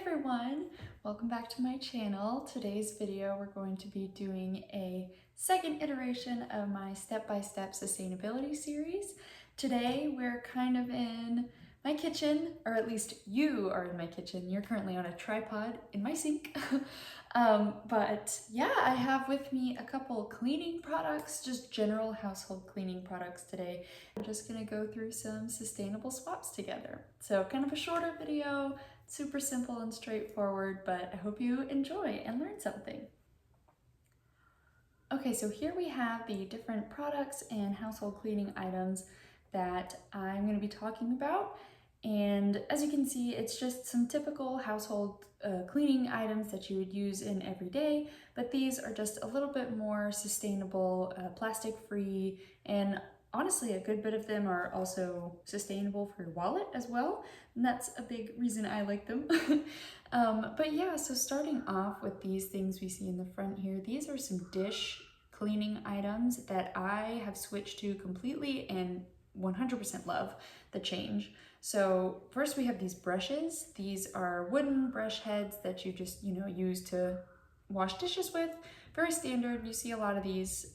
everyone, welcome back to my channel. Today's video we're going to be doing a second iteration of my step-by-step sustainability series. Today we're kind of in my kitchen, or at least you are in my kitchen. You're currently on a tripod in my sink. But yeah, I have with me a couple cleaning products, just general household cleaning products today. We're just gonna go through some sustainable swaps together. So kind of a shorter video, super simple and straightforward, but I hope you enjoy and learn something. Okay, so here we have the different products and household cleaning items that I'm going to be talking about. And as you can see, it's just some typical household cleaning items that you would use in every day, but these are just a little bit more sustainable, plastic-free, and honestly, a good bit of them are also sustainable for your wallet as well, and that's a big reason I like them. But yeah, so starting off with these things we see in the front here, these are some dish cleaning items that I have switched to completely and 100% love the change. So first we have these brushes. These are wooden brush heads that you just, use to wash dishes with. Very standard, you see a lot of these.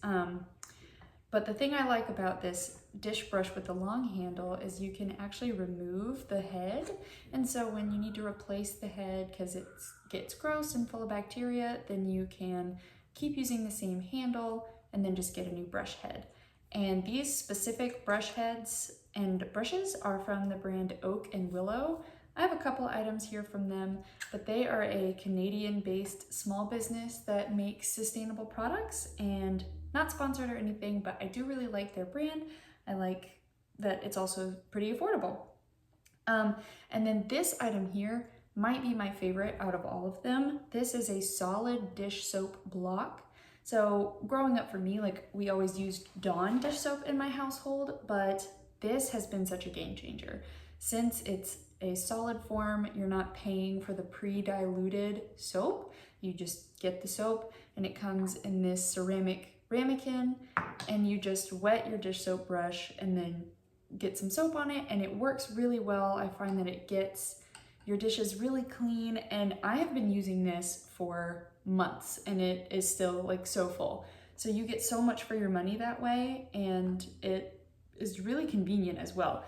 But the thing I like about this dish brush with the long handle is you can actually remove the head. And so when you need to replace the head because it gets gross and full of bacteria, then you can keep using the same handle and then just get a new brush head. And these specific brush heads and brushes are from the brand Oak and Willow. I have a couple items here from them, but they are a Canadian-based small business that makes sustainable products, and not sponsored or anything, but I do really like their brand. I like that it's also pretty affordable. And then this item here might be my favorite out of all of them. This is a solid dish soap block. So growing up for me, we always used Dawn dish soap in my household, but this has been such a game changer. Since it's a solid form, you're not paying for the pre-diluted soap. You just get the soap and it comes in this ceramic ramekin, and you just wet your dish soap brush and then get some soap on it, and it works really well. I find that it gets your dishes really clean, and I have been using this for months and it is still so full. So you get so much for your money that way, and it is really convenient as well,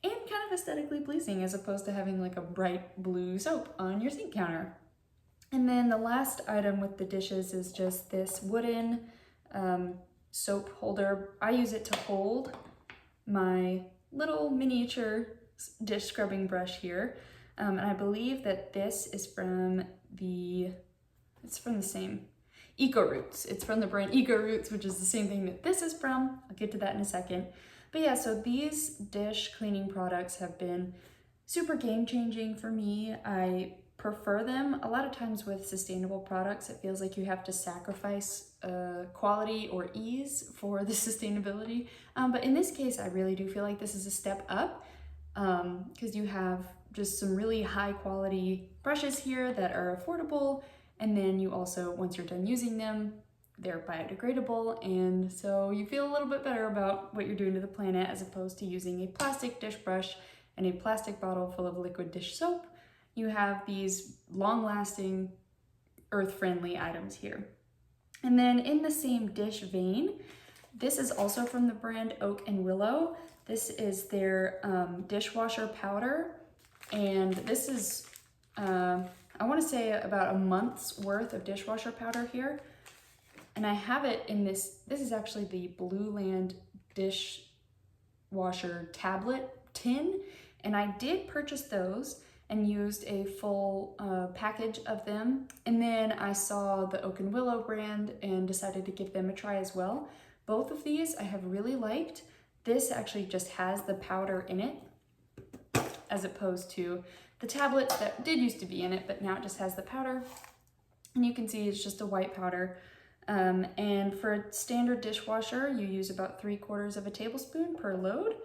and kind of aesthetically pleasing as opposed to having a bright blue soap on your sink counter. And then the last item with the dishes is just this wooden soap holder. I use it to hold my little miniature dish scrubbing brush here. And I believe that this is from the same Eco Roots. It's from the brand Eco Roots, which is the same thing that this is from. I'll get to that in a second. But yeah, so these dish cleaning products have been super game changing for me. I prefer them. A lot of times with sustainable products, it feels like you have to sacrifice quality or ease for the sustainability. But in this case, I really do feel like this is a step up, because you have just some really high quality brushes here that are affordable. And then you also, once you're done using them, they're biodegradable. And so you feel a little bit better about what you're doing to the planet, as opposed to using a plastic dish brush and a plastic bottle full of liquid dish soap. You have these long-lasting, earth-friendly items here. And then in the same dish vein, this is also from the brand Oak and Willow. This is their dishwasher powder, and this is, I want to say about a month's worth of dishwasher powder here. And I have it in this is actually the Blue Land dishwasher tablet tin, and I did purchase those and used a full package of them. And then I saw the Oak and Willow brand and decided to give them a try as well. Both of these I have really liked. This actually just has the powder in it, as opposed to the tablets that did used to be in it, but now it just has the powder. And you can see it's just a white powder. And for a standard dishwasher, you use about 3/4 of a tablespoon per load.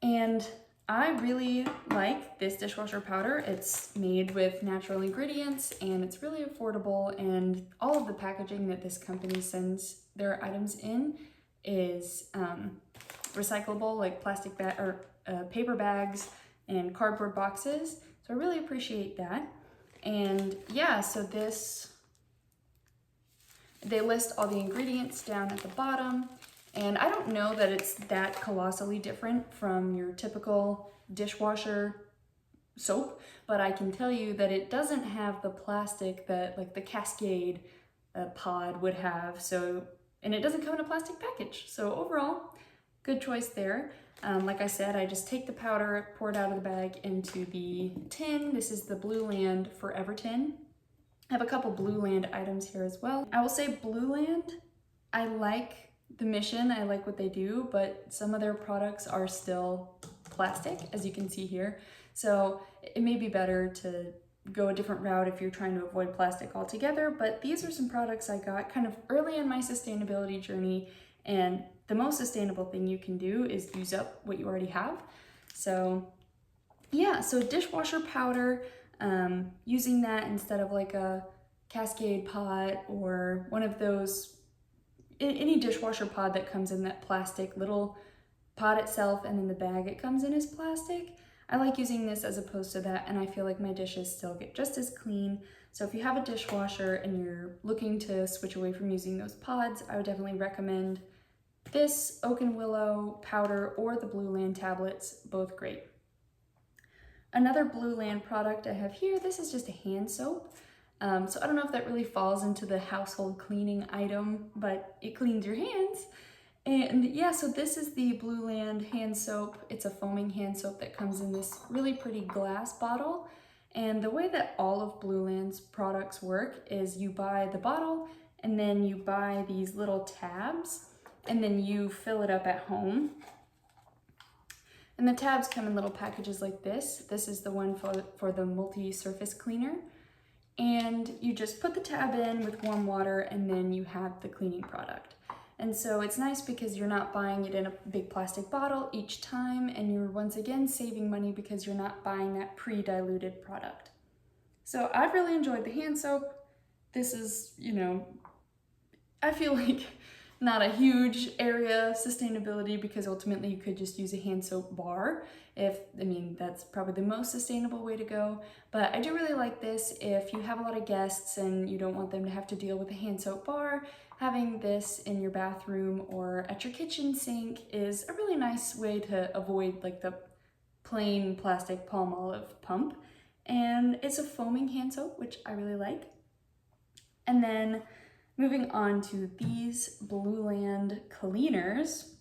And I really like this dishwasher powder. It's made with natural ingredients and it's really affordable, and all of the packaging that this company sends their items in is recyclable, like plastic bag or paper bags and cardboard boxes. So I really appreciate that. And yeah, so they list all the ingredients down at the bottom. And I don't know that it's that colossally different from your typical dishwasher soap, but I can tell you that it doesn't have the plastic that like the Cascade pod would have. So, and it doesn't come in a plastic package. So overall, good choice there. Like I said, I just take the powder, pour it out of the bag into the tin. This is the Blue Land Forever tin. I have a couple Blue Land items here as well. I will say Blue Land, I like the mission, I like what they do, but some of their products are still plastic, as you can see here. So it may be better to go a different route if you're trying to avoid plastic altogether, but these are some products I got kind of early in my sustainability journey, and the most sustainable thing you can do is use up what you already have. So yeah, so dishwasher powder, using that instead of like a Cascade pot or one of those, any dishwasher pod that comes in that plastic little pod itself, and then the bag it comes in is plastic. I like using this as opposed to that, and I feel like my dishes still get just as clean. So if you have a dishwasher and you're looking to switch away from using those pods, I would definitely recommend this Oak and Willow powder or the Blue Land tablets, both great. Another Blue Land product I have here, this is just a hand soap. So I don't know if that really falls into the household cleaning item, but it cleans your hands. And yeah, so this is the Blue Land hand soap. It's a foaming hand soap that comes in this really pretty glass bottle. And the way that all of Blue Land's products work is you buy the bottle and then you buy these little tabs and then you fill it up at home. And the tabs come in little packages like this. This is the one for the multi-surface cleaner. And you just put the tab in with warm water and then you have the cleaning product. And so it's nice because you're not buying it in a big plastic bottle each time, and you're once again saving money because you're not buying that pre-diluted product. So I've really enjoyed the hand soap. This is, I feel like not a huge area of sustainability because ultimately you could just use a hand soap bar that's probably the most sustainable way to go. But I do really like this if you have a lot of guests and you don't want them to have to deal with a hand soap bar. Having this in your bathroom or at your kitchen sink is a really nice way to avoid like the plain plastic Palmolive pump. And it's a foaming hand soap, which I really like. And then moving on to these Blue Land cleaners.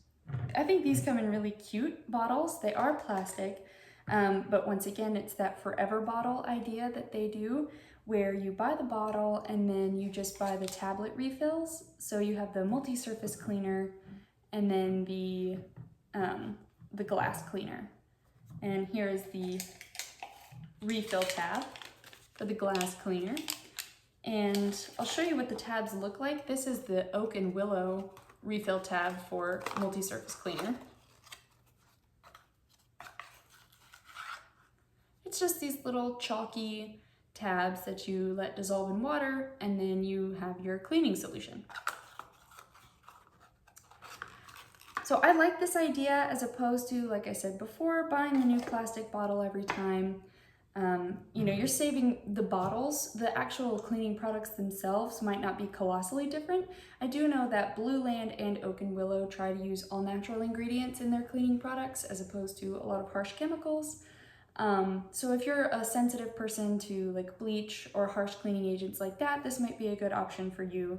I think these come in really cute bottles. They are plastic, but once again, it's that forever bottle idea that they do, where you buy the bottle and then you just buy the tablet refills. So you have the multi-surface cleaner and then the glass cleaner. And here is the refill tab for the glass cleaner. And I'll show you what the tabs look like. This is the Oak and Willow refill tab for multi-surface cleaner. It's just these little chalky tabs that you let dissolve in water, and then you have your cleaning solution. So I like this idea as opposed to, like I said before, buying the new plastic bottle every time. You're saving the bottles. The actual cleaning products themselves might not be colossally different. I do know that Blue Land and Oak and Willow try to use all natural ingredients in their cleaning products as opposed to a lot of harsh chemicals. So if you're a sensitive person to like bleach or harsh cleaning agents like that, this might be a good option for you.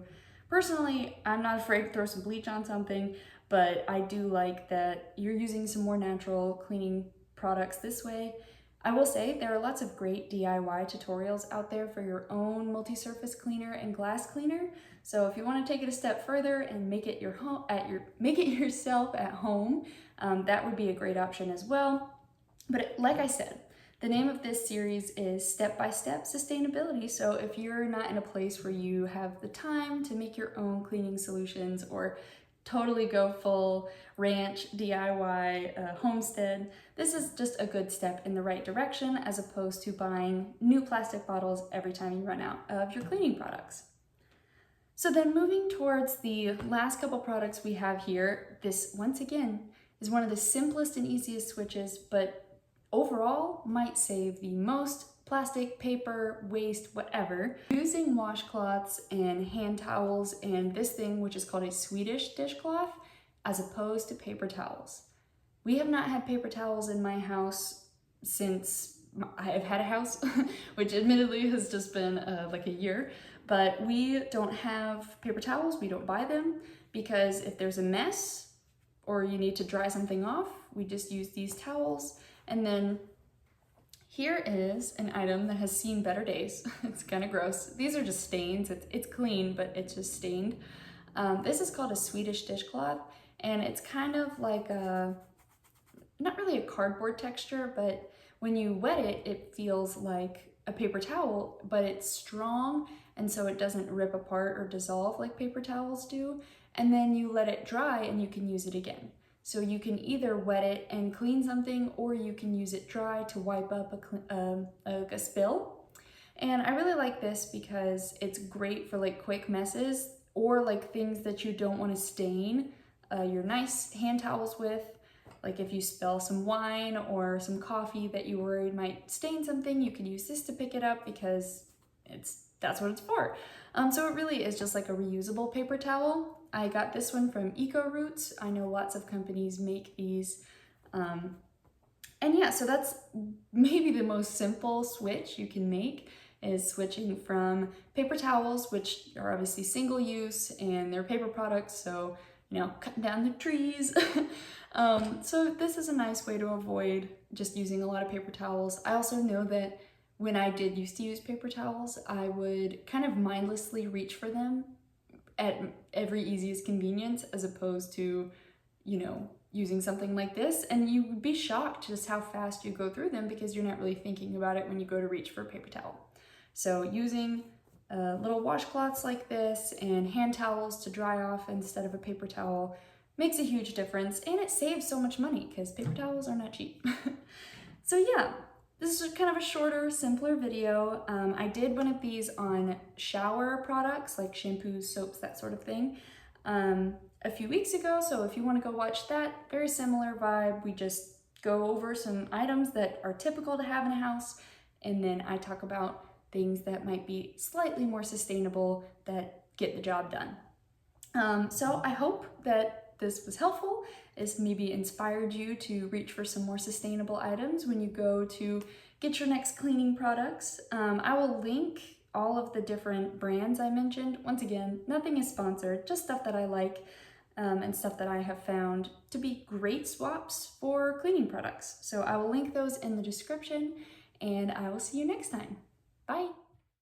Personally, I'm not afraid to throw some bleach on something, but I do like that you're using some more natural cleaning products this way. I will say there are lots of great DIY tutorials out there for your own multi-surface cleaner and glass cleaner. So if you want to take it a step further and make it yourself at home, that would be a great option as well. But like I said, the name of this series is Step-by-Step Sustainability. So if you're not in a place where you have the time to make your own cleaning solutions or totally go full ranch, DIY, homestead, this is just a good step in the right direction as opposed to buying new plastic bottles every time you run out of your cleaning products. So then moving towards the last couple products we have here, this once again is one of the simplest and easiest switches, but overall might save the most plastic, paper, waste, whatever, using washcloths and hand towels and this thing, which is called a Swedish dishcloth, as opposed to paper towels. We have not had paper towels in my house since I have had a house, which admittedly has just been like a year, but we don't have paper towels, we don't buy them, because if there's a mess or you need to dry something off, we just use these towels. And then here is an item that has seen better days. It's kind of gross. These are just stains. It's clean, but it's just stained. This is called a Swedish dishcloth, and it's kind of like not really a cardboard texture, but when you wet it, it feels like a paper towel, but it's strong, and so it doesn't rip apart or dissolve like paper towels do. And then you let it dry and you can use it again. So you can either wet it and clean something, or you can use it dry to wipe up a spill. And I really like this because it's great for like quick messes or like things that you don't want to stain your nice hand towels with. Like if you spill some wine or some coffee that you worried might stain something, you can use this to pick it up because that's what it's for. So it really is just like a reusable paper towel. I got this one from Eco Roots. I know lots of companies make these. And yeah, so that's maybe the most simple switch you can make, is switching from paper towels, which are obviously single use and they're paper products, so you know, cutting down the trees. So this is a nice way to avoid just using a lot of paper towels. I also know that when I did used to use paper towels, I would kind of mindlessly reach for them at every easiest convenience, as opposed to, you know, using something like this, and you would be shocked just how fast you go through them because you're not really thinking about it when you go to reach for a paper towel. So using little washcloths like this and hand towels to dry off instead of a paper towel makes a huge difference, and it saves so much money because paper towels are not cheap. So yeah, this is kind of a shorter, simpler video. I did one of these on shower products like shampoos, soaps, that sort of thing, a few weeks ago. So if you want to go watch that, very similar vibe. We just go over some items that are typical to have in a house, and then I talk about things that might be slightly more sustainable that get the job done. So I hope that this was helpful. This maybe inspired you to reach for some more sustainable items when you go to get your next cleaning products. I will link all of the different brands I mentioned. Once again, nothing is sponsored, just stuff that I like and stuff that I have found to be great swaps for cleaning products. So I will link those in the description, and I will see you next time.